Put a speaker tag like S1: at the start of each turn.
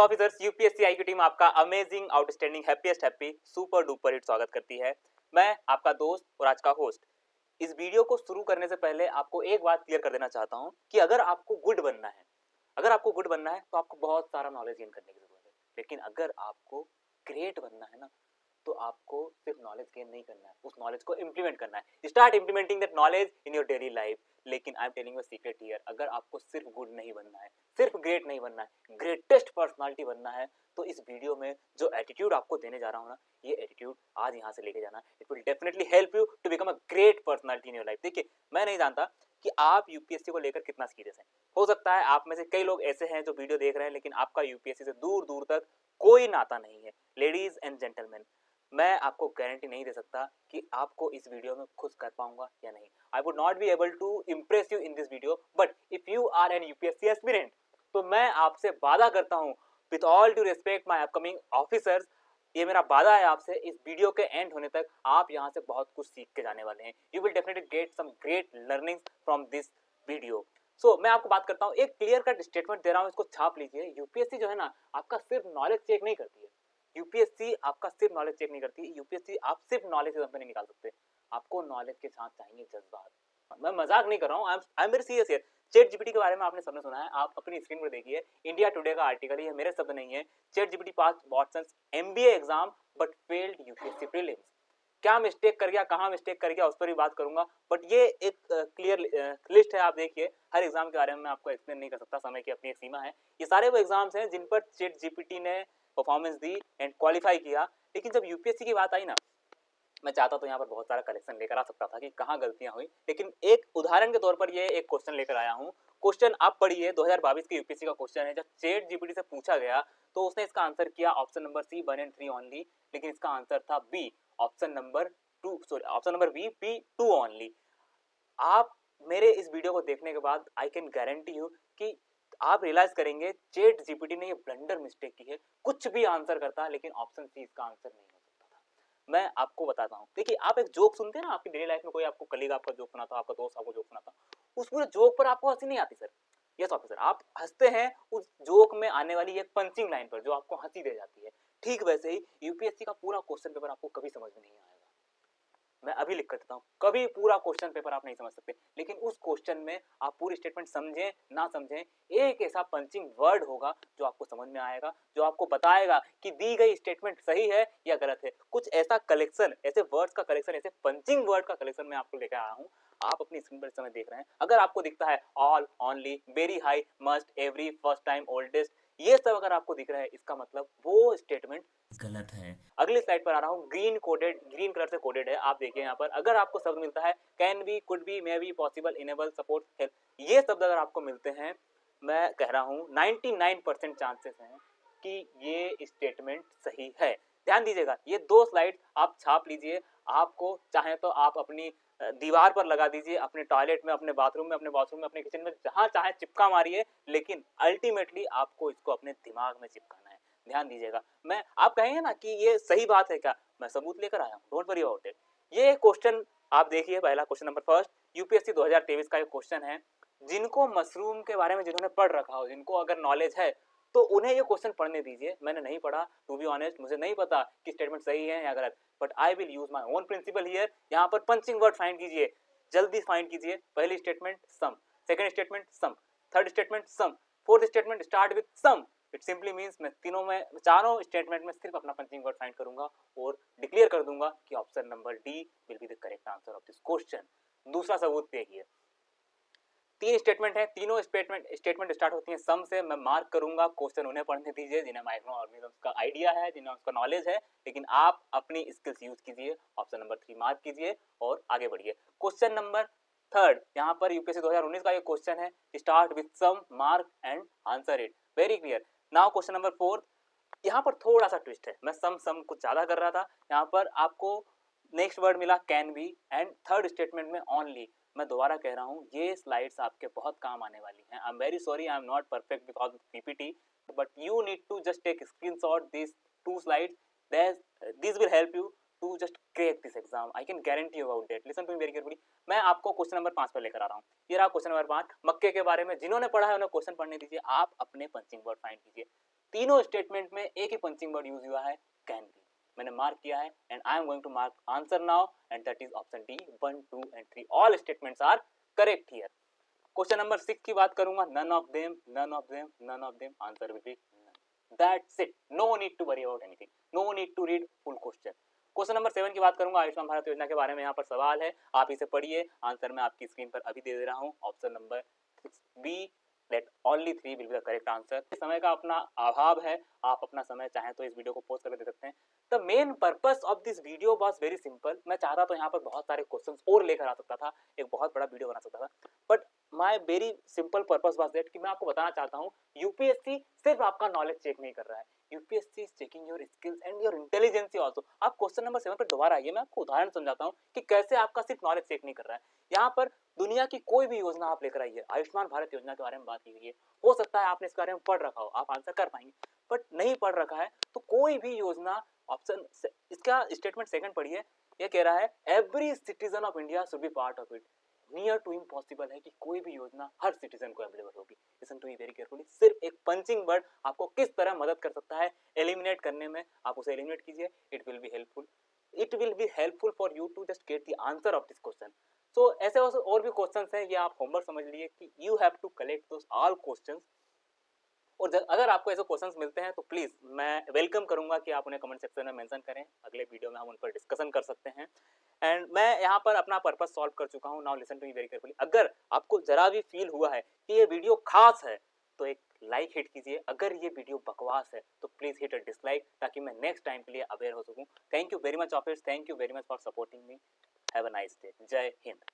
S1: Officers, UPSC आई की team आपका amazing, outstanding, happiest happy, super duper hit स्वागत करती है। मैं आपका दोस्त और आज का होस्ट। इस वीडियो को शुरू करने से पहले आपको एक बात क्लियर कर देना चाहता हूं कि अगर आपको गुड बनना है, तो आपको बहुत सारा नॉलेज गेन करने की जरूरत है। लेकिन अगर आपको ग्रेट बनना है ना, तो आपको सिर्फ नॉलेज गेन नहीं करना है, उस नॉलेज को इंप्लीमेंट करना है। Start implementing that knowledge in your daily life. लेकिन I am telling you secret here, अगर आपको सिर्फ गुड नहीं बनना है, सिर्फ ग्रेट नहीं बनना है, ग्रेटेस्ट पर्सनालिटी बनना है, तो इस वीडियो में जो एटीट्यूड आपको देने जा रहा हूं ना, ये एटीट्यूड आज यहाँ से लेके जाना। It will definitely help you to become a great personality in your life. देखिए, मैं नहीं जानता कि आप यूपीएससी को लेकर कितना सीरियस हैं। हो सकता है आप में से कई लोग ऐसे हैं जो वीडियो देख रहे हैं, लेकिन आपका यूपीएससी से दूर दूर तक कोई नाता नहीं है। लेडीज एंड जेंटलमैन, मैं आपको गारंटी नहीं दे सकता कि आपको इस वीडियो में खुश कर पाऊंगा या नहीं। I would not be able to impress you in this video, but if you are an UPSC aspirant, तो मैं आपसे वादा करता हूं, with all to respect my upcoming officers, ये मेरा वादा है आपसे, इस वीडियो के एंड होने तक आप यहाँ से बहुत कुछ सीख के जाने वाले हैं। You will definitely get some great learnings from this video. So मैं आपको बात करता हूँ, एक क्लियर कट स्टेटमेंट दे रहा हूँ, इसको छाप लीजिए। यूपीएससी जो है ना, आपका सिर्फ नॉलेज चेक नहीं करती है। यूपीएससी आपका सिर्फ नॉलेज चेक नहीं करती। यूपीएससी आप सिर्फ नॉलेज से नहीं निकाल सकते, आपको नॉलेज के साथ चाहिए जज्बात। मैं मजाक नहीं कर रहा हूँ, आई am very serious here. Chat GPT के बारे में आपने सबने सुना है, आप अपनी स्क्रीन पर देखिए, इंडिया टुडे का आर्टिकल, ये मेरे शब्द नहीं है। ChatGPT pass Wharton's MBA exam but failed UPSC prelims. क्या मिस्टेक कर गया, कहाँ मिस्टेक कर गया, उस पर भी बात करूंगा। बट ये एक क्लियर लिस्ट है, आप देखिए। हर एग्जाम के बारे में मैं आपको एक्सप्लेन नहीं कर सकता, समय की अपनी एक सीमा है। ये सारे वो एग्जाम्स हैं जिन पर चैट जीपीटी ने परफॉर्मेंस दी एंड क्वालिफाई किया। लेकिन जब यूपीएससी की बात आई ना, मैं चाहता तो यहाँ पर बहुत सारा कलेक्शन लेकर आ सकता था कि कहाँ गलतियां हुई, लेकिन एक उदाहरण के तौर पर ये एक क्वेश्चन लेकर आया हूँ। क्वेश्चन आप पढ़िए, 2022 के यूपीएससी का क्वेश्चन है। जब चैट जीपीटी से पूछा गया तो उसने इसका आंसर किया option number C 1 and 3 only, लेकिन इसका आंसर था B option number 2, sorry option number B P2 only. आप मेरे इस वीडियो को देखने के बाद आई कैन गारंटी यू कि आप रियलाइज करेंगे चैट जीपीटी ने ये ब्लंडर मिस्टेक की है। कुछ भी आंसर करता, लेकिन ऑप्शन सी इसका आंसर नहीं हो सकता था। मैं आपको बताता हूँ, देखिए, आप एक जोक सुनते हैं ना, आपकी डेली लाइफ में कोई आपको कलीग आपका जोक सुनाता, आपका दोस्त आपको जोक सुनाता, उस पूरे जोक पर आपको हंसी नहीं आती सर। यस ऑफिसर, आप हंसते हैं उस जोक में आने वाली एक पंचिंग लाइन पर जो आपको हंसी दे जाती है। ठीक वैसे ही यूपीएससी का पूरा क्वेश्चन पेपर आपको कभी समझ में नहीं आएगा। मैं अभी लिख कर देता हूँ, कभी पूरा क्वेश्चन पेपर आप नहीं समझ सकते, लेकिन उस क्वेश्चन में आप पूरी स्टेटमेंट समझें ना समझें, एक ऐसा पंचिंग वर्ड होगा जो आपको समझ में आएगा, जो आपको बताएगा कि दी गई स्टेटमेंट सही है या गलत है। कुछ ऐसा कलेक्शन, ऐसे वर्ड्स का कलेक्शन, ऐसे पंचिंग वर्ड का कलेक्शन मैं आपको लेकर आया हूँ। आप अपनी स्क्रीन पर समय देख रहे हैं, अगर आपको दिखता है all, only, very high, must, every, first time, oldest, ये सब अगर आपको दिख रहा है, इसका मतलब वो स्टेटमेंट गलत है। अगली स्लाइड पर आ रहा हूँ, ग्रीन कोडेड, ग्रीन कलर से कोडेड है, आप देखिए यहाँ पर। अगर आपको शब्द मिलता है can be, could be, may be, possible, enable, support, help, ये शब्द अगर आपको मिलते हैं, मैं कह रहा हूँ 99% चांसेस हैं कि ये स्टेटमेंट सही है। ध्यान दीजिएगा, ये दो स्लाइड आप छाप लीजिए। आपको चाहे तो आप अपनी दीवार पर लगा दीजिए, अपने टॉयलेट में, अपने बाथरूम में, अपने वॉशरूम में, अपने किचन में, जहां चाहे चिपका मारिए, लेकिन अल्टीमेटली आपको इसको अपने दिमाग में चिपकाना है। ध्यान दीजिएगा, मैं, आप कहेंगे ना कि ये सही बात है क्या, मैं सबूत लेकर आया हूँ, डोंट वरी अबाउट इट। ये क्वेश्चन आप देखिए, पहला क्वेश्चन नंबर फर्स्ट, यूपीएससी 2023 का एक क्वेश्चन है। जिनको मशरूम के बारे में जिन्होंने पढ़ रखा हो, जिनको अगर नॉलेज है, तो उन्हें ये क्वेश्चन पढ़ने दीजिए। मैंने नहीं पढ़ा, टू बी ऑनेस्ट, मुझे नहीं पता कि स्टेटमेंट सही है या गलत, but I will use my own principle here. यहाँ पर पंचिंग वर्ड फाइंड कीजिए, जल्दी फाइंड कीजिए। पहली statement some, second statement some, third statement some, fourth statement start with some. It simply means मैं तीनों में, चारों स्टेटमेंट में सिर्फ अपना पंचिंग वर्ड फाइंड करूंगा और डिक्लेयर कर दूंगा कि option number D will be the correct answer of this question. दूसरा सबूत देखिए, तीन स्टेटमेंट है, तीनों स्टेटमेंट स्टार्ट होती है सम से। मैं मार्क करूंगा, क्वेश्चन उन्हें पढ़ने दीजिए जिन्हें माइक्रो ऑर्गेनिज्म्स का आइडिया है, जिन्हें उसका नॉलेज है, लेकिन आप अपनी स्किल्स यूज कीजिए। ऑप्शन नंबर 3 मार्क कीजिए और आगे बढ़िए। क्वेश्चन नंबर थर्ड, यहाँ पर यूपीएससी 2019 का ये क्वेश्चन है, start with some, mark and answer it, very clear. Now question number fourth, यहाँ पर थोड़ा सा ट्विस्ट है, मैं सम कुछ ज्यादा कर रहा था, यहाँ पर आपको नेक्स्ट वर्ड मिला can be and third statement में ओनली। मैं दोबारा कह रहा हूँ, ये स्लाइड्स आपके बहुत काम आने वाली हैं। I am very sorry, I am not perfect because PPT, but you need to just take screenshot this two slides, this will help you to just crack this exam. I can guarantee you about that. Listen to me very carefully. मैं आपको question number 5 पर लेकर आ रहा हूँ। ये रहा question number 5, मक्के के बारे में। जिन्होंने पढ़ा है उन्हें क्वेश्चन पढ़ने दीजिए, आप अपने पंचिंग वर्ड फाइंड कीजिए। तीनों स्टेटमेंट में एक ही पंचिंग वर्ड यूज हुआ है, कैन बी। मैंने मार्क किया है and I am going to mark answer now and that is option D 1, 2 and 3 all statements are correct here. Question number 6 की बात करूंगा, none of them, none of them, none of them, answer will be that's it, no need to worry about anything, no need to read full question. Question number 7 की बात करूंगा, आयुष्मान भारत योजना के बारे में यहाँ पर सवाल है, आप इसे पढ़िए, आंसर मैं आपकी स्क्रीन पर अभी दे रहा हूँ। Option number B that only 3 will be the correct answer। समय का अपना अभाव है, आप अपना समय चाहें तो इस वीडियो को पोस्ट करके दे सकते हैं। The main purpose of this video was very simple. मैं चाहता तो यहाँ पर बहुत सारे क्वेश्चंस और लेकर आ सकता था, एक बहुत बड़ा वीडियो बना सकता था, but my very simple purpose was that कि मैं आपको बताना चाहता हूँ यूपीएससी सिर्फ आपका नॉलेज चेक नहीं कर रहा है, UPSC is checking your skills and your intelligency also. आप क्वेश्चन नंबर 7 पर दोबारा आइए, मैं आपको उदाहरण समझाता हूँ कि कैसे आपका सिर्फ नॉलेज चेक नहीं कर रहा है। यहाँ पर दुनिया की कोई भी योजना आप लेकर आइए, आयुष्मान भारत योजना के बारे में बात की गई है, हो सकता है आपने इसके बारे में पढ़ रखा हो, आप आंसर कर पाएंगे, बट नहीं पढ़ रखा है तो कोई भी योजना, ऑप्शन इसका स्टेटमेंट सेकंड पढ़िए, ये कह रहा है every citizen of India should be part of it. Near to impossible है कि कोई भी योजना हर सिटीजन को अवेलेबल होगी। Listen to me very carefully, सिर्फ एक पंचिंग वर्ड आपको किस तरह मदद कर सकता है एलिमिनेट करने में, आप उसे एलिमिनेट कीजिए, it will be helpful, it will be helpful for you to just get the answer of this question. So ऐसे और भी क्वेश्चंस हैं, ये आप होमवर्क समझ लीजिए कि you have to collect those all questions. और अगर आपको ऐसे क्वेश्चंस मिलते हैं तो प्लीज मैं वेलकम करूंगा कि आप उन्हें कमेंट सेक्शन में मेंशन करें, अगले वीडियो में हम उन पर डिस्कशन कर सकते हैं। एंड मैं यहाँ पर अपना पर्पस सॉल्व कर चुका हूँ। Now listen to me very carefully, अगर आपको जरा भी फील हुआ है कि ये वीडियो खास है तो एक लाइक हिट कीजिए, अगर ये वीडियो बकवास है तो प्लीज हिट अ डिसलाइक, ताकि मैं नेक्स्ट टाइम के लिए अवेयर हो सकूं। Thank you very much office, thank you very much for supporting me, have a nice day, जय हिंद।